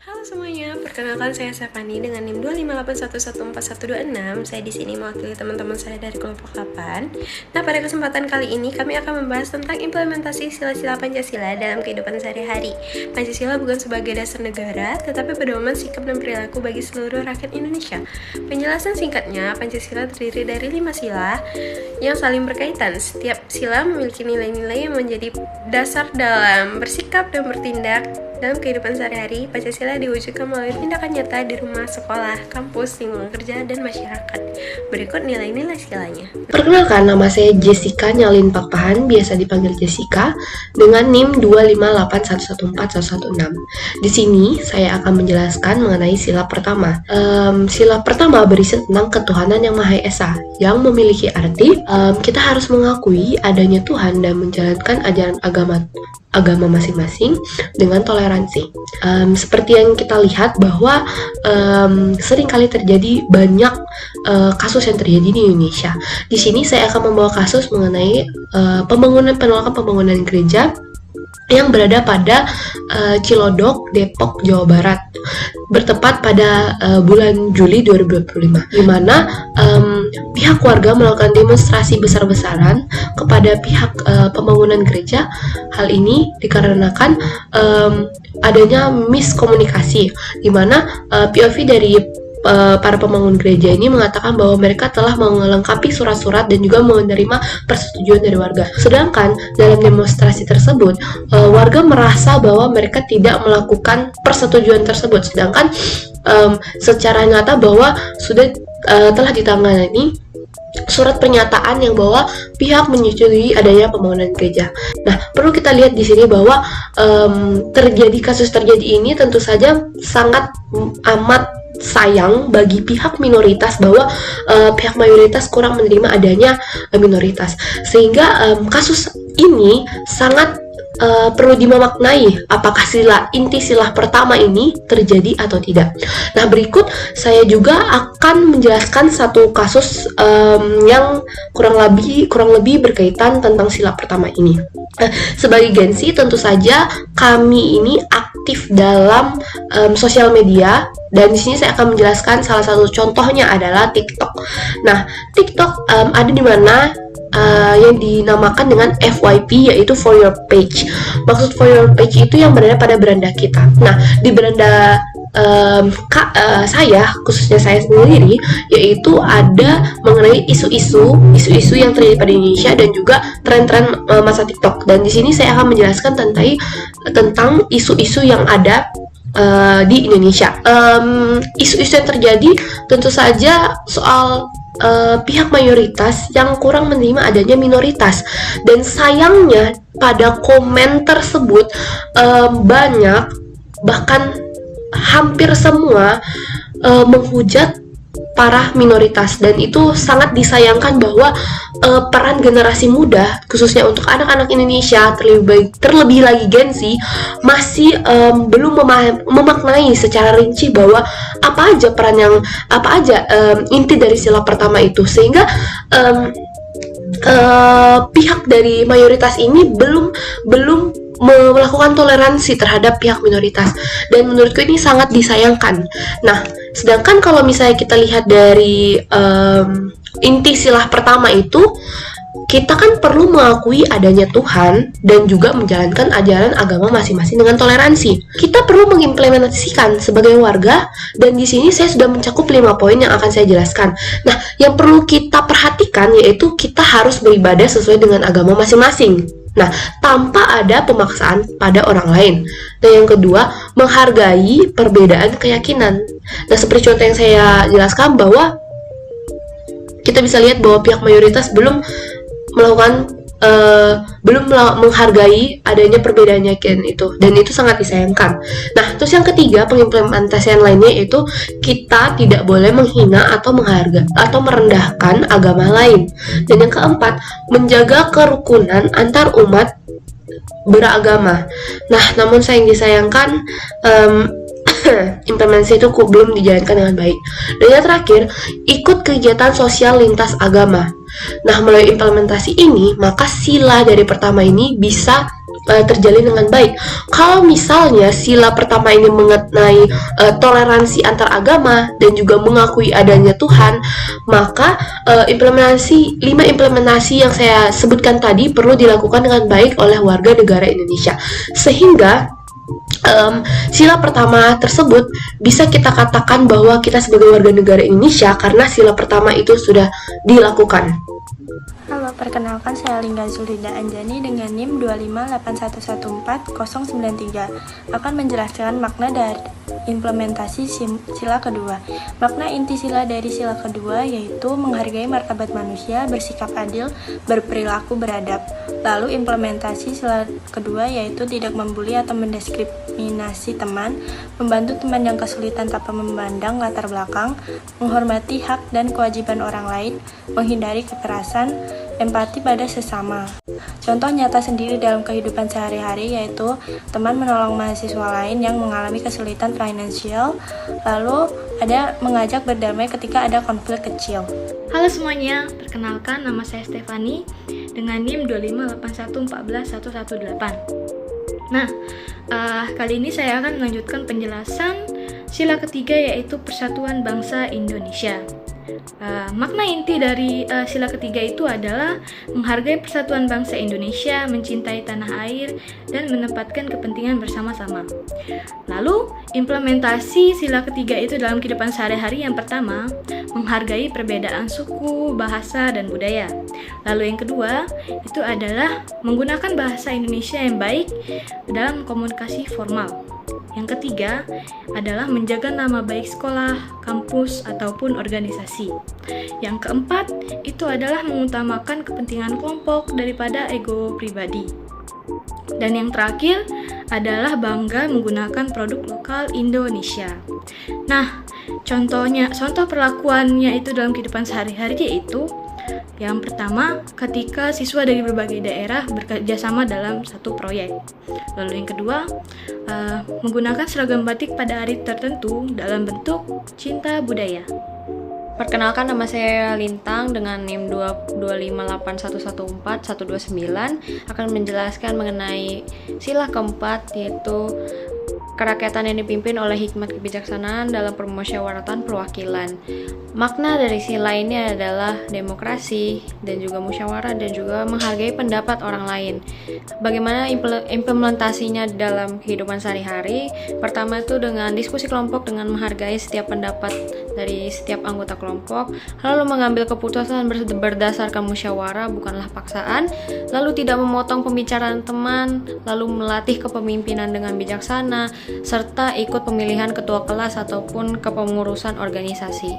Halo semuanya, perkenalkan saya Stefani dengan NIM 258114126. Saya di sini mewakili teman-teman saya dari kelompok 8. Nah, pada kesempatan kali ini kami akan membahas tentang implementasi sila-sila Pancasila dalam kehidupan sehari-hari. Pancasila bukan sebagai dasar negara, tetapi pedoman sikap dan perilaku bagi seluruh rakyat Indonesia. Penjelasan singkatnya, Pancasila terdiri dari 5 sila yang saling berkaitan. Setiap sila memiliki nilai-nilai yang menjadi dasar dalam bersikap dan bertindak dalam kehidupan sehari-hari. Pancasila diwujudkan melalui tindakan nyata di rumah, sekolah, kampus, lingkungan kerja, dan masyarakat. Berikut nilai-nilai silanya. Perkenalkan, nama saya Jessica Nyalin Pakpahan, biasa dipanggil Jessica, dengan NIM 258114116. Di sini saya akan menjelaskan mengenai sila pertama. Sila pertama berisi tentang ketuhanan yang Maha Esa, yang memiliki arti kita harus mengakui adanya Tuhan dan menjalankan ajaran agama masing-masing dengan toleransi. Seperti yang kita lihat bahwa seringkali terjadi banyak kasus yang terjadi di Indonesia. Di sini saya akan membawa kasus mengenai penolakan pembangunan gereja yang berada pada Cilodok, Depok, Jawa Barat, bertepat pada bulan Juli 2025, di mana pihak warga melakukan demonstrasi besar-besaran kepada pihak pembangunan gereja. Hal ini dikarenakan adanya miskomunikasi, di mana POV dari para pembangun gereja ini mengatakan bahwa mereka telah melengkapi surat-surat dan juga menerima persetujuan dari warga. Sedangkan dalam demonstrasi tersebut, warga merasa bahwa mereka tidak melakukan persetujuan tersebut, sedangkan secara nyata bahwa sudah telah ditangani surat pernyataan yang bahwa pihak menyetujui adanya pembangunan gereja. Nah, perlu kita lihat di sini bahwa kasus terjadi ini tentu saja sangat amat sayang bagi pihak minoritas, bahwa pihak mayoritas kurang menerima adanya minoritas, sehingga kasus ini sangat perlu dimaknai apakah inti sila pertama ini terjadi atau tidak. Nah, berikut saya juga akan menjelaskan satu kasus yang kurang lebih berkaitan tentang sila pertama ini. Sebagai Gensi, tentu saja kami ini aktif dalam sosial media, dan di sini saya akan menjelaskan salah satu contohnya adalah TikTok. Nah, TikTok ada di mana yang dinamakan dengan FYP, yaitu For Your Page. Maksud For Your Page itu yang berada pada beranda kita. Nah, di beranda saya, khususnya saya sendiri, yaitu ada mengenai isu-isu yang terjadi pada Indonesia dan juga tren-tren masa TikTok. Dan di sini saya akan menjelaskan tentang isu-isu yang ada di Indonesia. Isu-isu yang terjadi tentu saja soal pihak mayoritas yang kurang menerima adanya minoritas, dan sayangnya pada komen tersebut banyak, bahkan hampir semua menghujat para minoritas, dan itu sangat disayangkan bahwa peran generasi muda, khususnya untuk anak-anak Indonesia, terlebih lagi Gensi, masih belum memaknai secara rinci bahwa apa aja inti dari sila pertama itu, sehingga pihak dari mayoritas ini belum melakukan toleransi terhadap pihak minoritas, dan menurutku ini sangat disayangkan. Nah, sedangkan kalau misalnya kita lihat dari inti sila pertama itu, kita kan perlu mengakui adanya Tuhan dan juga menjalankan ajaran agama masing-masing dengan toleransi. Kita perlu mengimplementasikan sebagai warga, dan di sini saya sudah mencakup 5 poin yang akan saya jelaskan. Nah, yang perlu kita perhatikan yaitu kita harus beribadah sesuai dengan agama masing-masing. Nah, tanpa ada pemaksaan pada orang lain. Dan yang kedua, menghargai perbedaan keyakinan. Nah, seperti contoh yang saya jelaskan, bahwa kita bisa lihat bahwa pihak mayoritas belum menghargai adanya perbedaan keyakinan itu, dan itu sangat disayangkan. Nah, terus yang ketiga, pengimplementasian lainnya yaitu kita tidak boleh menghina atau merendahkan agama lain. Dan yang keempat, menjaga kerukunan antar umat beragama. Nah, namun sayang disayangkan implementasi itu belum dijalankan dengan baik. Dan yang terakhir, ikut kegiatan sosial lintas agama. Nah, melalui implementasi ini, maka sila dari pertama ini bisa terjalin dengan baik. Kalau misalnya sila pertama ini mengenai toleransi antar agama dan juga mengakui adanya Tuhan, maka 5 implementasi yang saya sebutkan tadi perlu dilakukan dengan baik oleh warga negara Indonesia, sehingga sila pertama tersebut bisa kita katakan bahwa kita sebagai warga negara Indonesia karena sila pertama itu sudah dilakukan. Halo, perkenalkan saya Lingga Zulhida Anjani dengan NIM 258114093 akan menjelaskan makna dari implementasi sila kedua. Makna inti sila dari sila kedua yaitu menghargai martabat manusia, bersikap adil, berperilaku beradab. Lalu implementasi sila kedua yaitu tidak membuli atau mendiskriminasi teman, membantu teman yang kesulitan tanpa memandang latar belakang, menghormati hak dan kewajiban orang lain, menghindari kekerasan, empati pada sesama. Contoh nyata sendiri dalam kehidupan sehari-hari yaitu teman menolong mahasiswa lain yang mengalami kesulitan finansial, lalu ada mengajak berdamai ketika ada konflik kecil. Halo semuanya, perkenalkan nama saya Stefani dengan NIM 258114118. Nah, kali ini saya akan melanjutkan penjelasan sila ketiga yaitu Persatuan Bangsa Indonesia. Makna inti dari sila ketiga itu adalah menghargai persatuan bangsa Indonesia, mencintai tanah air, dan menempatkan kepentingan bersama-sama. Lalu, implementasi sila ketiga itu dalam kehidupan sehari-hari yang pertama, menghargai perbedaan suku, bahasa, dan budaya. Lalu yang kedua, itu adalah menggunakan bahasa Indonesia yang baik dalam komunikasi formal. Yang ketiga adalah menjaga nama baik sekolah, kampus, ataupun organisasi. Yang keempat itu adalah mengutamakan kepentingan kelompok daripada ego pribadi. Dan yang terakhir adalah bangga menggunakan produk lokal Indonesia. Nah, contoh perlakuannya itu dalam kehidupan sehari-hari yaitu yang pertama, ketika siswa dari berbagai daerah bekerja sama dalam satu proyek. Lalu yang kedua, menggunakan seragam batik pada hari tertentu dalam bentuk cinta budaya. Perkenalkan, nama saya Lintang dengan NIM 258114129 akan menjelaskan mengenai sila keempat yaitu kerakyatan yang dipimpin oleh hikmat kebijaksanaan dalam permusyawaratan perwakilan. Makna dari sila ini adalah demokrasi dan juga musyawarah dan juga menghargai pendapat orang lain. Bagaimana implementasinya dalam kehidupan sehari-hari? Pertama itu dengan diskusi kelompok dengan menghargai setiap pendapat dari setiap anggota kelompok, lalu mengambil keputusan berdasarkan musyawarah bukanlah paksaan, lalu tidak memotong pembicaraan teman, lalu melatih kepemimpinan dengan bijaksana, serta ikut pemilihan ketua kelas ataupun kepengurusan organisasi.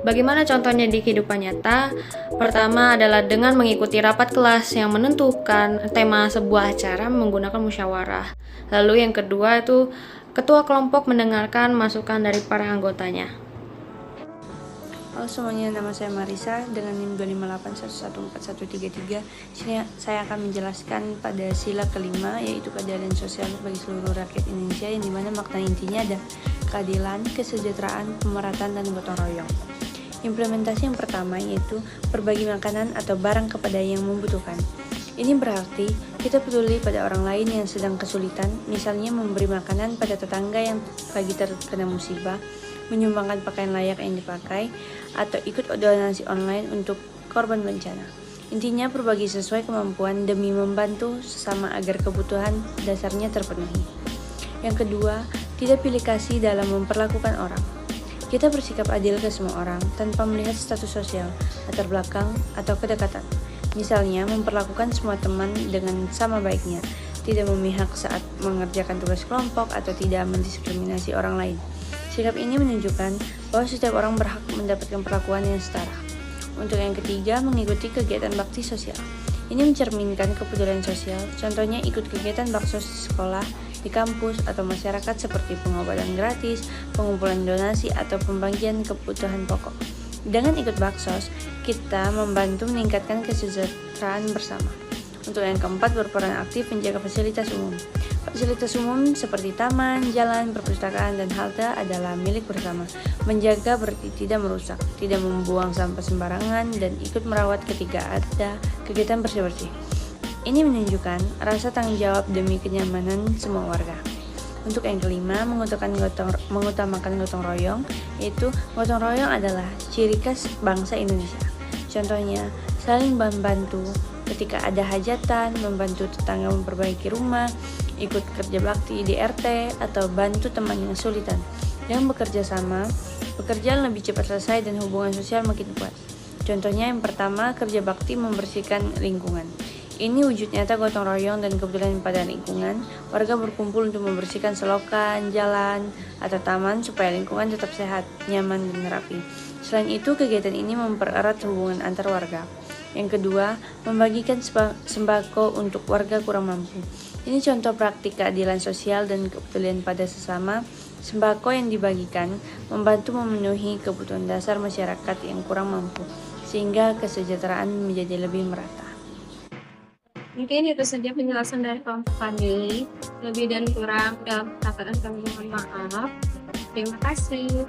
Bagaimana contohnya di kehidupan nyata? Pertama adalah dengan mengikuti rapat kelas yang menentukan tema sebuah acara menggunakan musyawarah. Lalu yang kedua itu ketua kelompok mendengarkan masukan dari para anggotanya. Halo semuanya, nama saya Marisa dengan NIM 258114133. Sini saya akan menjelaskan pada sila kelima yaitu keadilan sosial bagi seluruh rakyat Indonesia, yang dimana makna intinya ada keadilan, kesejahteraan, pemerataan, dan gotong royong. Implementasi yang pertama yaitu berbagi makanan atau barang kepada yang membutuhkan. Ini berarti kita peduli pada orang lain yang sedang kesulitan, misalnya memberi makanan pada tetangga yang lagi terkena musibah, menyumbangkan pakaian layak yang dipakai, atau ikut donasi online untuk korban bencana. Intinya berbagi sesuai kemampuan demi membantu sesama agar kebutuhan dasarnya terpenuhi. Yang kedua, tidak pilih kasih dalam memperlakukan orang. Kita bersikap adil ke semua orang tanpa melihat status sosial, latar belakang, atau kedekatan. Misalnya, memperlakukan semua teman dengan sama baiknya, tidak memihak saat mengerjakan tugas kelompok, atau tidak mendiskriminasi orang lain. Sikap ini menunjukkan bahwa setiap orang berhak mendapatkan perlakuan yang setara. Untuk yang ketiga, mengikuti kegiatan bakti sosial. Ini mencerminkan kepedulian sosial, contohnya ikut kegiatan baksos di sekolah, di kampus, atau masyarakat seperti pengobatan gratis, pengumpulan donasi, atau pembagian kebutuhan pokok. Dengan ikut baksos, kita membantu meningkatkan kesejahteraan bersama. Untuk yang keempat, berperan aktif menjaga fasilitas umum. Fasilitas umum seperti taman, jalan, perpustakaan, dan halte adalah milik bersama. Menjaga berarti tidak merusak, tidak membuang sampah sembarangan, dan ikut merawat ketika ada kegiatan bersih-bersih. Ini menunjukkan rasa tanggung jawab demi kenyamanan semua warga. Untuk yang kelima, mengutamakan gotong royong, yaitu gotong royong adalah ciri khas bangsa Indonesia. Contohnya, saling membantu ketika ada hajatan, membantu tetangga memperbaiki rumah, ikut kerja bakti di RT, atau bantu teman yang kesulitan. Yang bekerja sama, pekerjaan lebih cepat selesai dan hubungan sosial makin kuat. Contohnya yang pertama, kerja bakti membersihkan lingkungan. Ini wujud nyata gotong royong dan kepedulian pada lingkungan. Warga berkumpul untuk membersihkan selokan, jalan, atau taman supaya lingkungan tetap sehat, nyaman, dan rapi. Selain itu, kegiatan ini mempererat hubungan antar warga. Yang kedua, membagikan sembako untuk warga kurang mampu. Ini contoh praktik keadilan sosial dan kepedulian pada sesama. Sembako yang dibagikan membantu memenuhi kebutuhan dasar masyarakat yang kurang mampu, sehingga kesejahteraan menjadi lebih merata. Mungkin itu saja penjelasan dari kelompok kami. Lebih dan kurang dalam perkataan kami mohon maaf. Terima kasih.